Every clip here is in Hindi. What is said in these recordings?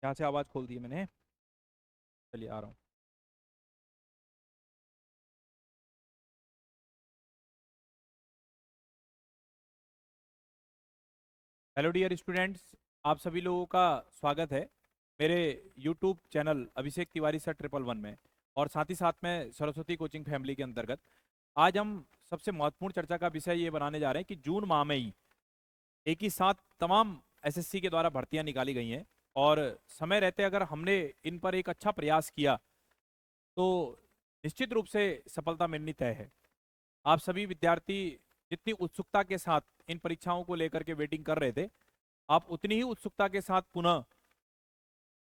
यहाँ से आवाज़ खोल दी है मैंने। चलिए आ रहा हूँ। हेलो डियर स्टूडेंट्स, आप सभी लोगों का स्वागत है मेरे YouTube channel Abhishek Tiwari sir 111 में, और साथ ही साथ में सरस्वती कोचिंग फैमिली के अंतर्गत आज हम सबसे महत्वपूर्ण चर्चा का विषय ये बनाने जा रहे हैं कि जून माह में ही एक ही साथ तमाम एसएससी के द्वारा भर्तियां निकाली गई हैं, और समय रहते अगर हमने इन पर एक अच्छा प्रयास किया तो निश्चित रूप से सफलता मिलनी तय है। आप सभी विद्यार्थी जितनी उत्सुकता के साथ इन परीक्षाओं को लेकर के वेटिंग कर रहे थे, आप उतनी ही उत्सुकता के साथ पुनः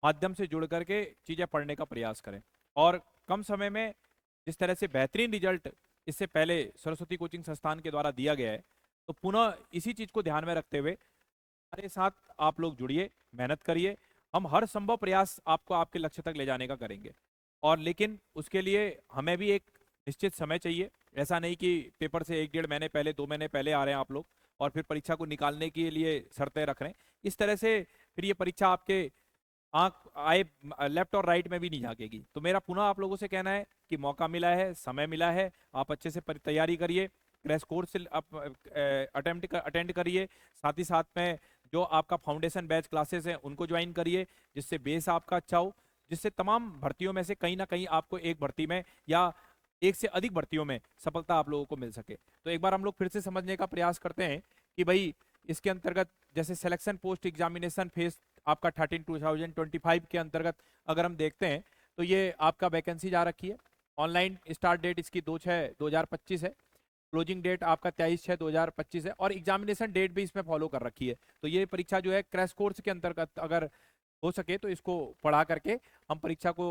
माध्यम से जुड़ करके चीजें पढ़ने का प्रयास करें, और कम समय में जिस तरह से बेहतरीन रिजल्ट इससे पहले सरस्वती कोचिंग संस्थान के द्वारा दिया गया है, तो पुनः इसी चीज को ध्यान में रखते हुए हमारे साथ आप लोग जुड़िए, मेहनत करिए। हम हर संभव प्रयास आपको आपके लक्ष्य तक ले जाने का करेंगे, और लेकिन उसके लिए हमें भी एक निश्चित समय चाहिए। ऐसा नहीं कि पेपर से 1 डेढ़ महीने पहले 2 महीने पहले आ रहे हैं आप लोग और फिर परीक्षा को निकालने के लिए शर्तें रख रहे हैं। इस तरह से फिर ये परीक्षा आपके आंख आए लेफ्ट और राइट में भी नहीं झांकेगी। तो मेरा पुनः आप लोगों से कहना है कि मौका मिला है, समय मिला है, आप अच्छे से तैयारी करिए, क्रैश कोर्स अटेंड करिए, साथ ही साथ में जो आपका फाउंडेशन बैच क्लासेस हैं उनको ज्वाइन करिए, जिससे बेस आपका अच्छा हो, जिससे तमाम भर्तियों में से कहीं ना कहीं आपको एक भर्ती में या एक से अधिक भर्तियों में सफलता आप लोगों को मिल सके। तो एक बार हम लोग फिर से समझने का प्रयास करते हैं कि भाई इसके अंतर्गत जैसे सिलेक्शन पोस्ट एग्जामिनेशन फेज आपका 13/2025 के अंतर्गत अगर हम देखते हैं तो ये आपका वैकेंसी जा रखी है। ऑनलाइन स्टार्ट डेट इसकी 2/6/2025 है, क्लोजिंग डेट आपका 23/6/2025 है, और एग्जामिनेशन डेट भी इसमें फॉलो कर रखी है। तो ये परीक्षा जो है क्रैश कोर्स के अंतर्गत अगर हो सके तो इसको पढ़ा करके हम परीक्षा को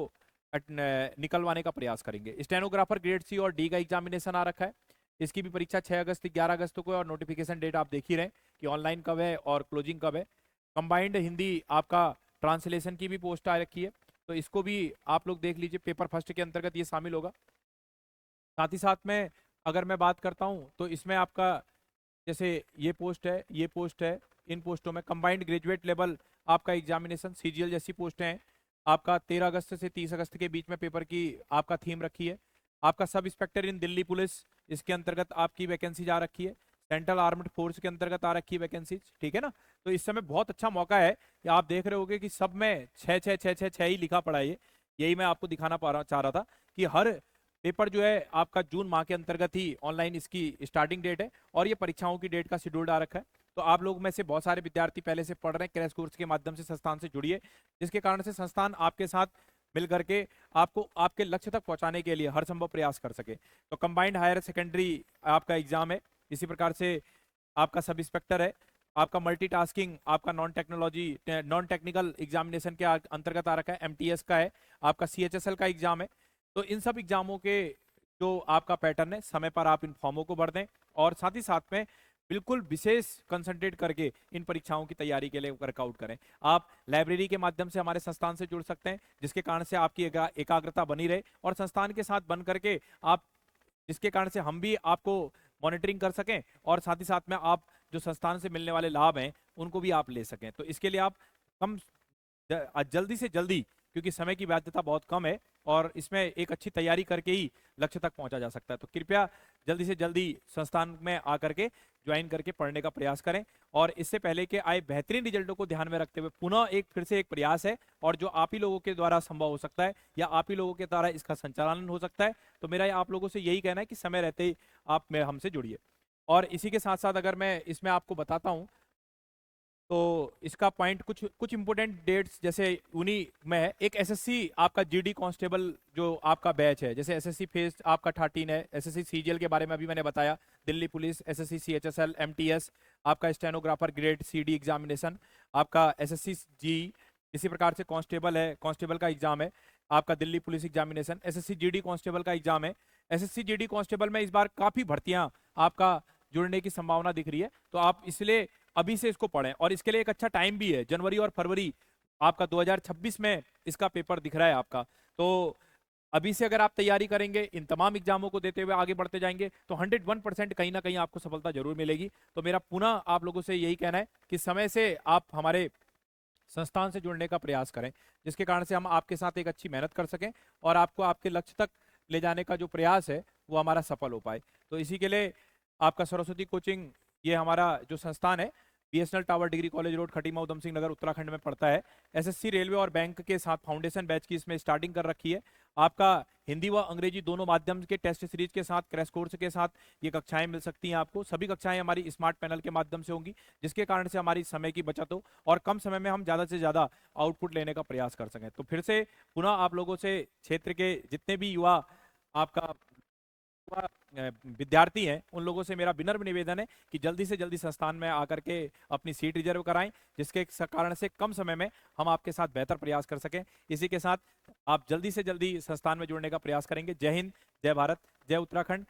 निकलवाने का प्रयास करेंगे। स्टेनोग्राफर ग्रेड सी और डी का एग्जामिनेशन आ रखा है, इसकी भी परीक्षा 6 अगस्त 11 अगस्त को है, और नोटिफिकेशन डेट आप देख ही रहे हैं कि ऑनलाइन कब है और क्लोजिंग कब है। कंबाइंड हिंदी आपका ट्रांसलेशन की भी पोस्ट आ रखी है, तो इसको भी आप लोग देख लीजिए, पेपर फर्स्ट के अंतर्गत ये शामिल होगा। साथ ही साथ में अगर मैं बात करता हूँ तो इसमें आपका जैसे ये पोस्ट है, ये पोस्ट है, इन पोस्टों में कंबाइंड ग्रेजुएट लेवल आपका एग्जामिनेशन सीजीएल जैसी पोस्टें हैं। आपका 13 अगस्त से 30 अगस्त के बीच में पेपर की आपका थीम रखी है। आपका सब इंस्पेक्टर इन दिल्ली पुलिस, इसके अंतर्गत आपकी वैकेंसी जा रखी है। सेंट्रल आर्म्ड फोर्स के अंतर्गत आ रखी है वैकेंसी, ठीक है ना। तो इस समय बहुत अच्छा मौका है कि आप देख रहे होगे कि सब में 6 6 6 6 6 ही लिखा पड़ा है। यही मैं आपको दिखाना चाह रहा था कि हर पेपर जो है आपका जून माह के अंतर्गत ही ऑनलाइन इसकी स्टार्टिंग डेट है, और ये परीक्षाओं की डेट का शेड्यूल आ रखा है। तो आप लोग में से बहुत सारे विद्यार्थी पहले से पढ़ रहे हैं, क्रैश कोर्स के माध्यम से संस्थान से जुड़िए, जिसके कारण से संस्थान आपके साथ मिल करके आपको आपके लक्ष्य तक पहुंचाने के लिए हर संभव प्रयास कर सके। तो कंबाइंड हायर सेकेंडरी आपका एग्जाम है, इसी प्रकार से आपका सब इंस्पेक्टर है, आपका मल्टीटास्किंग आपका नॉन टेक्निकल एग्जामिनेशन के अंतर्गत आ रखा है, एमटीएस का है, आपका सीएचएसएल का एग्जाम है। तो इन सब एग्जामों के जो आपका पैटर्न है, समय पर आप इन फॉर्मों को भर दें, और साथ ही साथ में बिल्कुल विशेष कंसंट्रेट करके इन परीक्षाओं की तैयारी के लिए वर्कआउट करें। आप लाइब्रेरी के माध्यम से हमारे संस्थान से जुड़ सकते हैं, जिसके कारण से आपकी एकाग्रता बनी रहे, और संस्थान के साथ बन करके आप, जिसके कारण से हम भी आपको मॉनिटरिंग कर सकें, और साथ ही साथ में आप जो संस्थान से मिलने वाले लाभ हैं उनको भी आप ले सकें। तो इसके लिए आप कम जल्दी से जल्दी, क्योंकि समय की बाध्यता बहुत कम है और इसमें एक अच्छी तैयारी करके ही लक्ष्य तक पहुंचा जा सकता है, तो कृपया जल्दी से जल्दी संस्थान में आकर के ज्वाइन करके पढ़ने का प्रयास करें। और इससे पहले के आए बेहतरीन रिजल्टों को ध्यान में रखते हुए पुनः एक फिर से एक प्रयास है, और जो आप ही लोगों के द्वारा संभव हो सकता है या आप ही लोगों के द्वारा इसका संचालन हो सकता है। तो मेरा आप लोगों से यही कहना है कि समय रहते ही आप हमसे जुड़िए। और इसी के साथ साथ अगर मैं इसमें आपको बताता हूँ तो इसका पॉइंट कुछ कुछ इंपोर्टेंट डेट्स जैसे उन्हीं में है। एक एसएससी आपका जीडी कांस्टेबल जो आपका बैच है, जैसे एसएससी फेज आपका 13 है, एसएससी सीजीएल के बारे में अभी मैंने बताया, Delhi police, SSC CHSL, MTS, आपका स्टेनोग्राफर ग्रेड सीडी एग्जामिनेशन, आपका एसएससी जी, इसी प्रकार से कांस्टेबल है, कांस्टेबल का एग्जाम है, आपका Delhi police examination, SSC GD constable का एग्जाम है। एसएससी जीडी कांस्टेबल में इस बार काफी भर्तियां आपका जुड़ने की संभावना दिख रही है, तो आप इसलिए अभी से इसको पढ़ें, और इसके लिए एक अच्छा टाइम भी है, जनवरी और फरवरी आपका 2026 में इसका पेपर दिख रहा है आपका। तो अभी से अगर आप तैयारी करेंगे, इन तमाम एग्जामों को देते हुए आगे बढ़ते जाएंगे, तो 101% कहीं ना कहीं आपको सफलता जरूर मिलेगी। तो मेरा पुनः आप लोगों से यही कहना है कि समय से आप हमारे संस्थान से जुड़ने का प्रयास करें, जिसके कारण से हम आपके साथ एक अच्छी मेहनत कर सकें और आपको आपके लक्ष्य तक ले जाने का जो प्रयास है वो हमारा सफल हो पाए। तो इसी के लिए आपका सरस्वती कोचिंग, ये हमारा जो संस्थान है BSNL tower degree college road, Khatima, Udham Singh Nagar, Uttarakhand में पड़ता है। एसएससी, रेलवे और बैंक के साथ फाउंडेशन बैच की इसमें स्टार्टिंग कर रखी है। आपका हिंदी व अंग्रेजी दोनों माध्यम के टेस्ट सीरीज के साथ, क्रैश कोर्स के साथ ये कक्षाएं मिल सकती हैं आपको। सभी कक्षाएं हमारी स्मार्ट पैनल के माध्यम से होंगी, जिसके कारण से हमारी समय की बचत हो और कम समय में हम ज़्यादा से ज़्यादा आउटपुट लेने का प्रयास कर सकें। तो फिर से पुनः आप लोगों से, क्षेत्र के जितने भी युवा आपका विद्यार्थी हैं, उन लोगों से मेरा विनम्र निवेदन है कि जल्दी से जल्दी संस्थान में आकर के अपनी सीट रिजर्व कराएं, जिसके कारण से कम समय में हम आपके साथ बेहतर प्रयास कर सकें। इसी के साथ आप जल्दी से जल्दी संस्थान में जुड़ने का प्रयास करेंगे। जय हिंद, जय भारत, जय उत्तराखंड।